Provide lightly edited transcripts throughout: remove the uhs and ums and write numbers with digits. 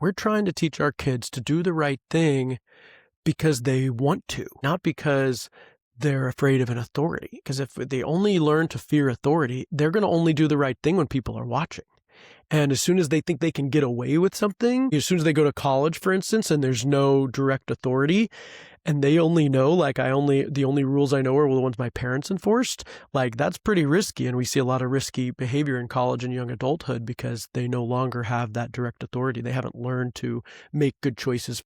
We're trying to teach our kids to do the right thing because they want to, not because they're afraid of an authority. Because if they only learn to fear authority, they're going to only do the right thing when people are watching. And as soon as they think they can get away with something, as soon as they go to college, for instance, and there's no direct authority, and they only know, the only rules I know are the ones my parents enforced, that's pretty risky. And we see a lot of risky behavior in college and young adulthood because they no longer have that direct authority. They haven't learned to make good choices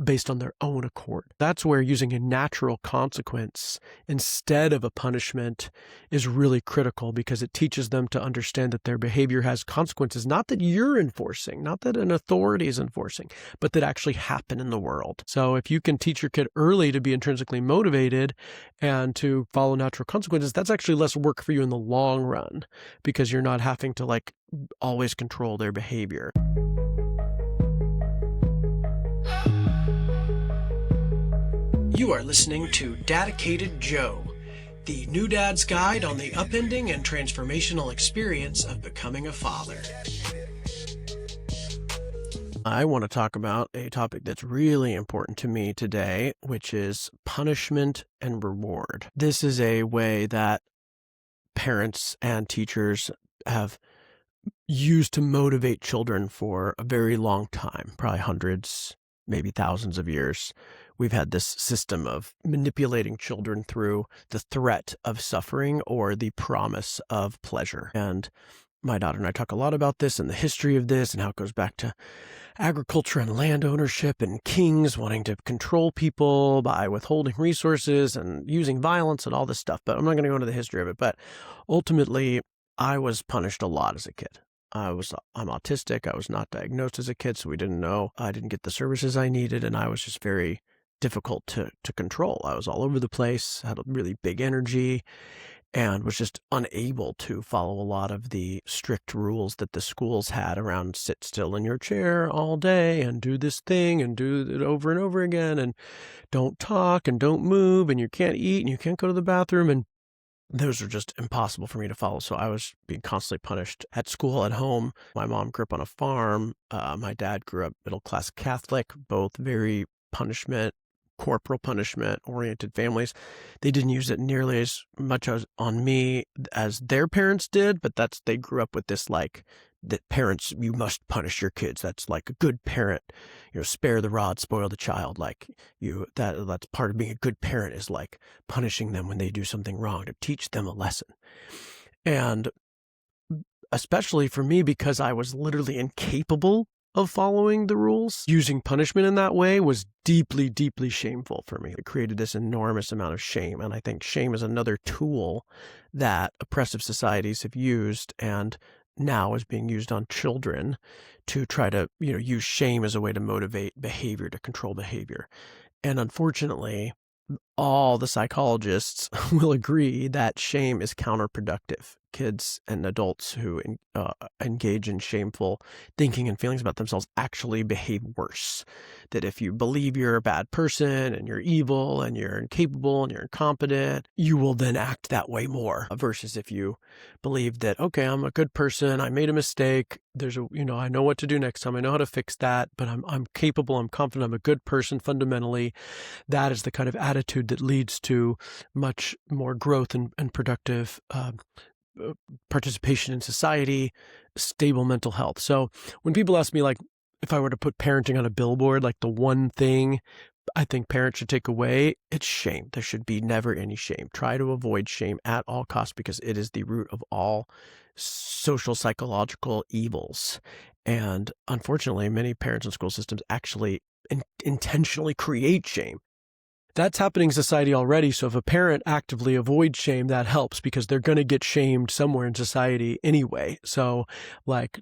based on their own accord. That's where using a natural consequence instead of a punishment is really critical, because it teaches them to understand that their behavior has consequences, not that you're enforcing, not that an authority is enforcing, but that actually happen in the world. So if you can teach your kid early to be intrinsically motivated and to follow natural consequences, that's actually less work for you in the long run, because you're not having to always control their behavior. You are listening to Dedicated Joe, the new dad's guide on the upending and transformational experience of becoming a father. I want to talk about a topic that's really important to me today, which is punishment and reward. This is a way that parents and teachers have used to motivate children for a very long time, probably hundreds, maybe thousands of years. We've had this system of manipulating children through the threat of suffering or the promise of pleasure. And my daughter and I talk a lot about this and the history of this and how it goes back to agriculture and land ownership and kings wanting to control people by withholding resources and using violence and all this stuff. But I'm not going to go into the history of it. But ultimately, I was punished a lot as a kid. I'm autistic. I was not diagnosed as a kid, so we didn't know. I didn't get the services I needed, and I was just very difficult to control. I was all over the place, had a really big energy, and was just unable to follow a lot of the strict rules that the schools had around sit still in your chair all day and do this thing and do it over and over again and don't talk and don't move and you can't eat and you can't go to the bathroom, and those are just impossible for me to follow. So I was being constantly punished at school, at home. My mom grew up on a farm. My dad grew up middle-class Catholic, both very corporal punishment oriented families. They didn't use it nearly as much as on me as their parents did, but they grew up with this that parents, you must punish your kids. That's like a good parent, spare the rod, spoil the child. That's part of being a good parent, is punishing them when they do something wrong to teach them a lesson. And especially for me, because I was literally incapable of following the rules, using punishment in that way was deeply, deeply shameful for me. It created this enormous amount of shame. And I think shame is another tool that oppressive societies have used and now is being used on children to try to, use shame as a way to motivate behavior, to control behavior. And unfortunately, all the psychologists will agree that shame is counterproductive. Kids and adults who engage in shameful thinking and feelings about themselves actually behave worse. That if you believe you're a bad person and you're evil and you're incapable and you're incompetent, you will then act that way more, versus if you believe that, okay, I'm a good person, I made a mistake, I know what to do next time, I know how to fix that, but I'm capable, I'm confident, I'm a good person fundamentally. That is the kind of attitude that leads to much more growth and productive participation in society, stable mental health. So when people ask me, if I were to put parenting on a billboard, the one thing I think parents should take away, it's shame. There should be never any shame. Try to avoid shame at all costs, because it is the root of all social psychological evils. And unfortunately, many parents and school systems actually intentionally create shame. That's happening in society already. So if a parent actively avoids shame, that helps, because they're going to get shamed somewhere in society anyway. So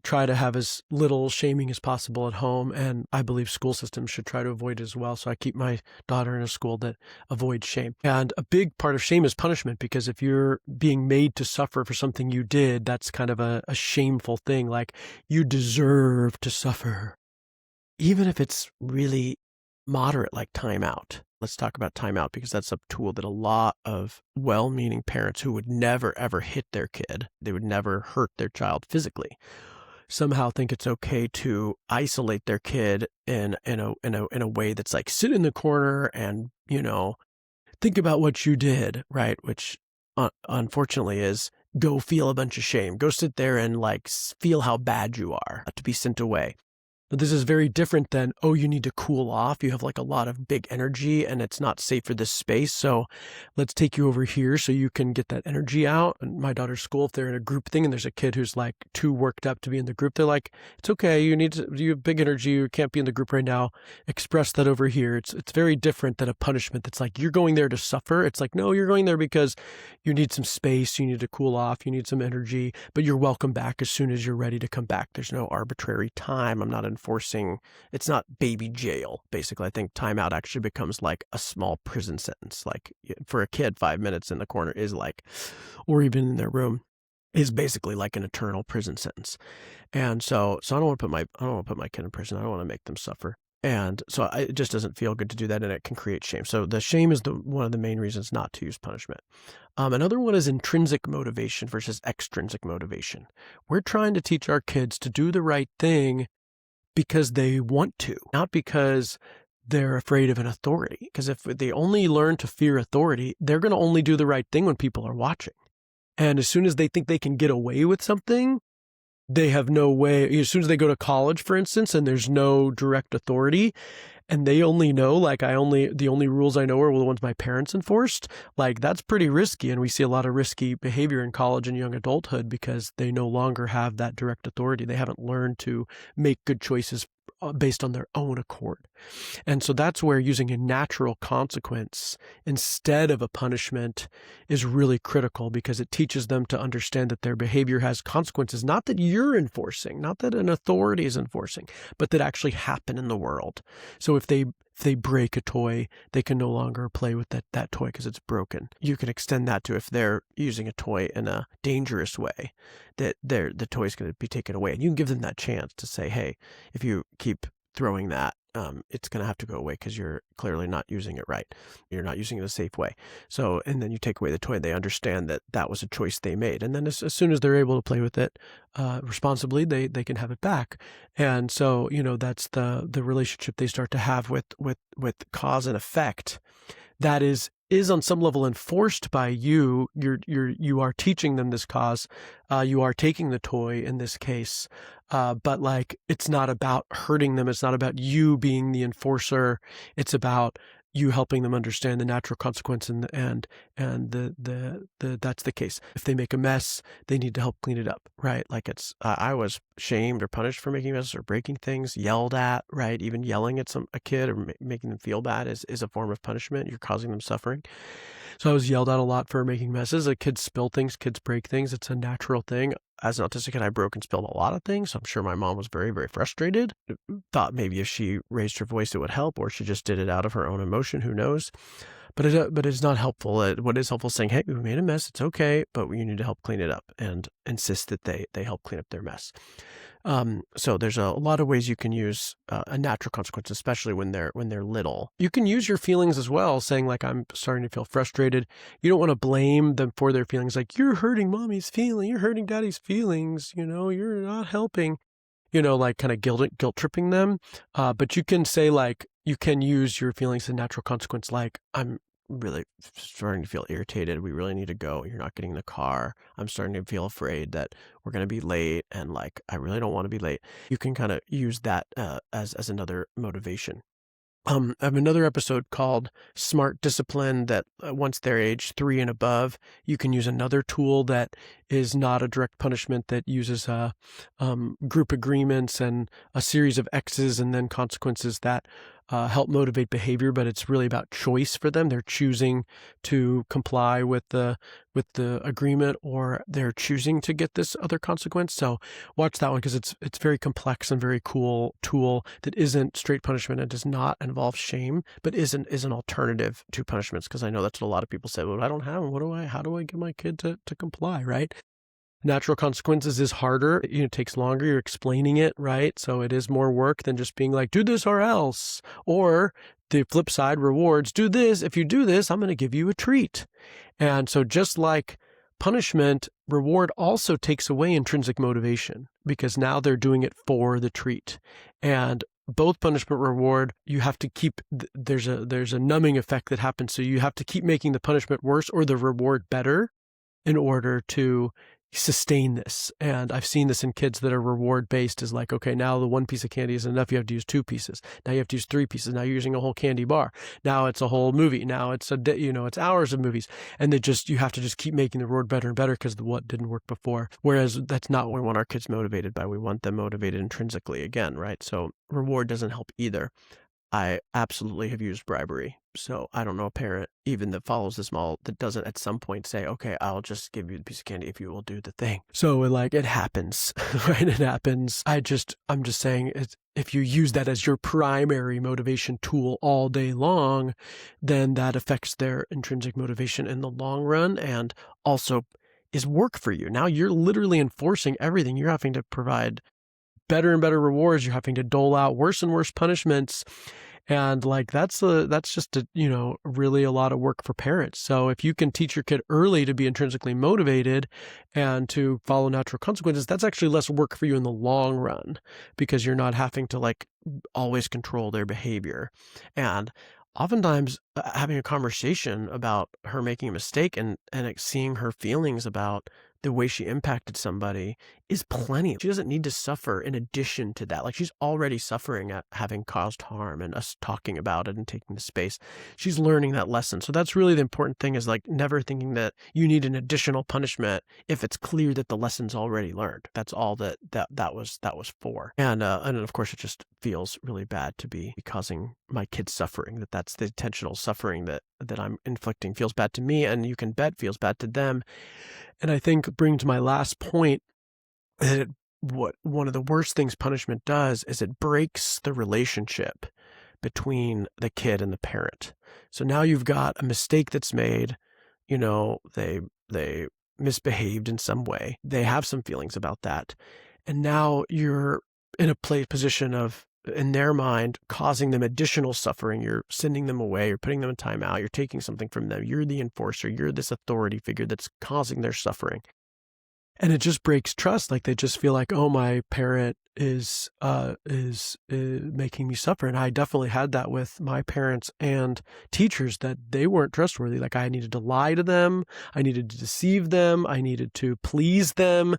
try to have as little shaming as possible at home. And I believe school systems should try to avoid it as well. So I keep my daughter in a school that avoids shame. And a big part of shame is punishment, because if you're being made to suffer for something you did, that's kind of a shameful thing. You deserve to suffer, even if it's really moderate, like timeout. Let's talk about timeout, because that's a tool that a lot of well-meaning parents who would never, ever hit their kid, they would never hurt their child physically, somehow think it's okay to isolate their kid in a way that's like, sit in the corner and, think about what you did, right? Which unfortunately is, go feel a bunch of shame. Go sit there and like feel how bad you are to be sent away. But this is very different than, oh, you need to cool off. You have like a lot of big energy and it's not safe for this space. So let's take you over here so you can get that energy out. And my daughter's school, if they're in a group thing and there's a kid who's like too worked up to be in the group, they're like, it's okay. You have big energy. You can't be in the group right now. Express that over here. It's very different than a punishment that's like, you're going there to suffer. It's like, no, you're going there because you need some space. You need to cool off. You need some energy, but you're welcome back as soon as you're ready to come back. There's no arbitrary time. I'm not enforcing. It's not baby jail. Basically, I think timeout actually becomes like a small prison sentence. Like for a kid, 5 minutes in the corner is like, or even in their room, is basically like an eternal prison sentence. And so I don't want to put my kid in prison. I don't want to make them suffer. And so it just doesn't feel good to do that, and it can create shame. So the shame is one of the main reasons not to use punishment. Another one is intrinsic motivation versus extrinsic motivation. We're trying to teach our kids to do the right thing because they want to, not because they're afraid of an authority. Because if they only learn to fear authority, they're going to only do the right thing when people are watching. And as soon as they think they can get away with something, they have no way. As soon as they go to college, for instance, and there's no direct authority, and they only know, like, the only rules I know are the ones my parents enforced, like, that's pretty risky. And we see a lot of risky behavior in college and young adulthood because they no longer have that direct authority. They haven't learned to make good choices based on their own accord. And so that's where using a natural consequence instead of a punishment is really critical, because it teaches them to understand that their behavior has consequences, not that you're enforcing, not that an authority is enforcing, but that actually happen in the world. So if they break a toy, they can no longer play with that toy because it's broken. You can extend that to if they're using a toy in a dangerous way, that the toy is going to be taken away. And you can give them that chance to say, hey, if you keep throwing that, it's going to have to go away because you're clearly not using it right. You're not using it a safe way. So, and then you take away the toy, they understand that that was a choice they made. And then as soon as they're able to play with it responsibly, they can have it back. And so, that's the relationship they start to have with cause and effect. That is on some level enforced by you. You are teaching them this cause. You are taking the toy in this case. But like, it's not about hurting them. It's not about you being the enforcer. It's about you helping them understand the natural consequence and that's the case. If they make a mess, they need to help clean it up, right? Like I was shamed or punished for making messes or breaking things, yelled at, right? Even yelling at a kid or making them feel bad is a form of punishment. You're causing them suffering. So I was yelled at a lot for making messes. Kids spill things, kids break things. It's a natural thing. As an autistic kid, I broke and spilled a lot of things. So I'm sure my mom was very, very frustrated. Thought maybe if she raised her voice, it would help, or she just did it out of her own emotion. Who knows? But it's not helpful. What is helpful is saying, hey, we made a mess. It's okay, but you need to help clean it up, and insist that they help clean up their mess. So there's a lot of ways you can use a natural consequence, especially when they're little. You can use your feelings as well, saying like, I'm starting to feel frustrated. You don't want to blame them for their feelings. Like, you're hurting mommy's feeling, you're hurting daddy's feelings, you're not helping, like kind of guilt tripping them. But you can say, like, you can use your feelings as a natural consequence. Like, I'm really starting to feel irritated. We really need to go. You're not getting in the car. I'm starting to feel afraid that we're going to be late. And like, I really don't want to be late. You can kind of use that as another motivation. I have another episode called Smart Discipline that once they're age 3 and above, you can use another tool that is not a direct punishment, that uses group agreements and a series of X's and then consequences that help motivate behavior, but it's really about choice for them. They're choosing to comply with the agreement, or they're choosing to get this other consequence. So watch that one, because it's very complex and very cool tool that isn't straight punishment. It does not involve shame, but is an alternative to punishments. Because I know that's what a lot of people say. Well, I don't have them. How do I get my kid to comply, right? Natural consequences is harder. It takes longer. You're explaining it, right? So it is more work than just being like, do this or else. Or the flip side, rewards, do this. If you do this, I'm going to give you a treat. And so just like punishment, reward also takes away intrinsic motivation, because now they're doing it for the treat. And both punishment reward, you have to keep, there's a numbing effect that happens. So you have to keep making the punishment worse or the reward better in order to sustain this. And I've seen this in kids that are reward based, is like, okay, now the one piece of candy isn't enough. You have to use 2 pieces. Now you have to use 3 pieces. Now you're using a whole candy bar. Now it's a whole movie. Now it's it's hours of movies. And you have to just keep making the reward better and better because what didn't work before. Whereas that's not what we want our kids motivated by. We want them motivated intrinsically again, right? So reward doesn't help either. I absolutely have used bribery. So I don't know a parent even that follows this model that doesn't at some point say, okay, I'll just give you the piece of candy if you will do the thing. So it happens, right? It happens. I'm just saying, if you use that as your primary motivation tool all day long, then that affects their intrinsic motivation in the long run and also is work for you. Now you're literally enforcing everything. You're having to provide better and better rewards. You're having to dole out worse and worse punishments. And that's just really a lot of work for parents. So if you can teach your kid early to be intrinsically motivated and to follow natural consequences, that's actually less work for you in the long run because you're not having to always control their behavior. And oftentimes having a conversation about her making a mistake and seeing her feelings about the way she impacted somebody is plenty. She doesn't need to suffer in addition to that. She's already suffering at having caused harm and us talking about it and taking the space. She's learning that lesson. So that's really the important thing, is never thinking that you need an additional punishment if it's clear that the lesson's already learned. That's all that was for. And of course it just feels really bad to be causing my kids suffering, that's the intentional suffering that I'm inflicting feels bad to me, and you can bet feels bad to them. And I think bringing to my last point, that one of the worst things punishment does is it breaks the relationship between the kid and the parent. So now you've got a mistake that's made, they misbehaved in some way. They have some feelings about that. And now you're in a position of, in their mind, causing them additional suffering. You're sending them away. You're putting them in timeout. You're taking something from them. You're the enforcer. You're this authority figure that's causing their suffering. And it just breaks trust. They just feel like, oh, my parent is making me suffer. And I definitely had that with my parents and teachers, that they weren't trustworthy. I needed to lie to them. I needed to deceive them. I needed to please them.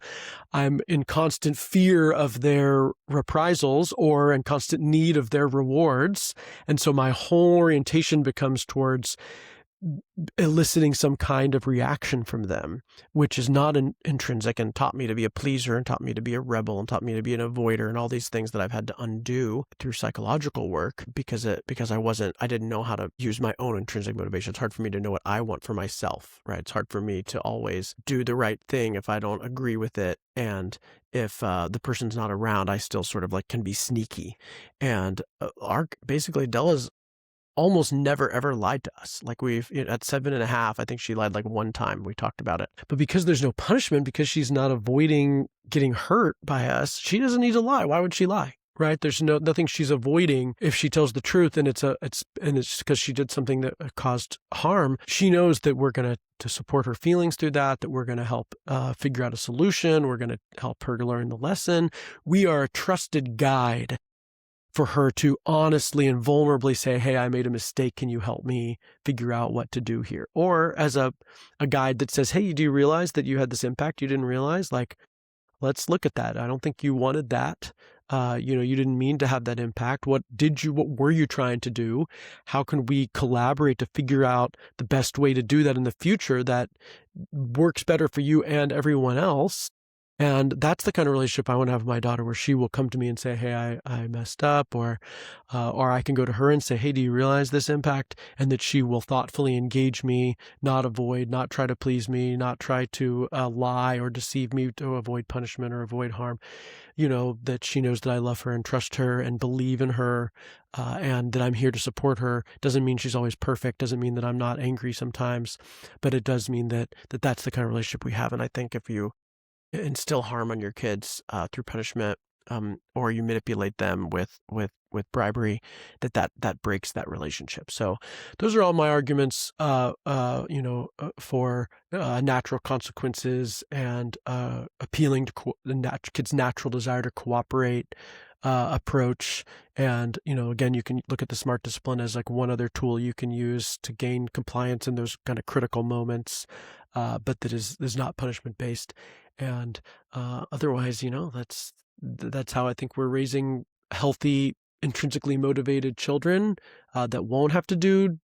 I'm in constant fear of their reprisals or in constant need of their rewards. And so my whole orientation becomes towards eliciting some kind of reaction from them, which is not intrinsic, and taught me to be a pleaser and taught me to be a rebel and taught me to be an avoider and all these things that I've had to undo through psychological work because I didn't know how to use my own intrinsic motivation. It's hard for me to know what I want for myself, right? It's hard for me to always do the right thing if I don't agree with it. And if the person's not around, I still sort of can be sneaky. And Della's almost never ever lied to us. We've at 7.5, I think she lied one time. We talked about it, but because there's no punishment, because she's not avoiding getting hurt by us, she doesn't need to lie. Why would she lie? Right? There's nothing she's avoiding. If she tells the truth and it's because she did something that caused harm, she knows that we're going to support her feelings through that we're going to help figure out a solution. We're going to help her to learn the lesson. We are a trusted guide for her to honestly and vulnerably say, hey, I made a mistake. Can you help me figure out what to do here? Or as a guide that says, hey, do you realize that you had this impact you didn't realize? Let's look at that. I don't think you wanted that. You didn't mean to have that impact. What were you trying to do? How can we collaborate to figure out the best way to do that in the future that works better for you and everyone else? And that's the kind of relationship I want to have with my daughter, where she will come to me and say, hey, I messed up, or I can go to her and say, hey, do you realize this impact? And that she will thoughtfully engage me, not avoid, not try to please me, not try to lie or deceive me to avoid punishment or avoid harm. That she knows that I love her and trust her and believe in her, and that I'm here to support her. Doesn't mean she's always perfect. Doesn't mean that I'm not angry sometimes, but it does mean that that's the kind of relationship we have. And I think if you instill harm on your kids through punishment, or you manipulate them with bribery, that breaks that relationship. So those are all my arguments, for natural consequences and appealing to the kids' natural desire to cooperate approach. And, again, you can look at the SMART discipline as like one other tool you can use to gain compliance in those kind of critical moments, but that is not punishment based. And otherwise, that's how I think we're raising healthy, intrinsically motivated children that won't have to do,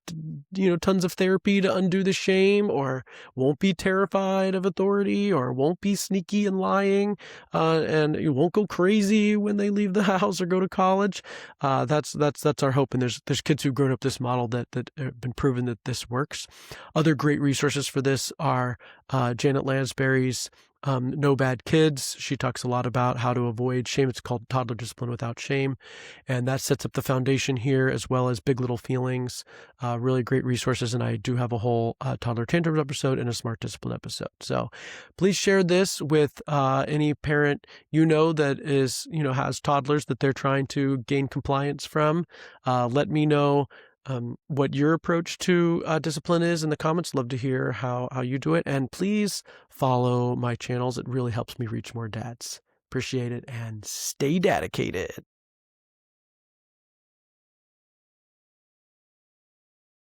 tons of therapy to undo the shame, or won't be terrified of authority, or won't be sneaky and lying, and you won't go crazy when they leave the house or go to college. That's our hope. And there's kids who've grown up this model that have been proven that this works. Other great resources for this are Janet Lansbury's No Bad Kids. She talks a lot about how to avoid shame. It's called Toddler Discipline Without Shame. And that sets up the foundation here, as well as Big Little Feelings. Really great resources. And I do have a whole Toddler Tantrums episode and a Smart Discipline episode. So please share this with any parent that is, has toddlers that they're trying to gain compliance from. Let me know what your approach to discipline is in the comments. Love to hear how you do it. And please follow my channels. It really helps me reach more dads. Appreciate it, and stay dedicated.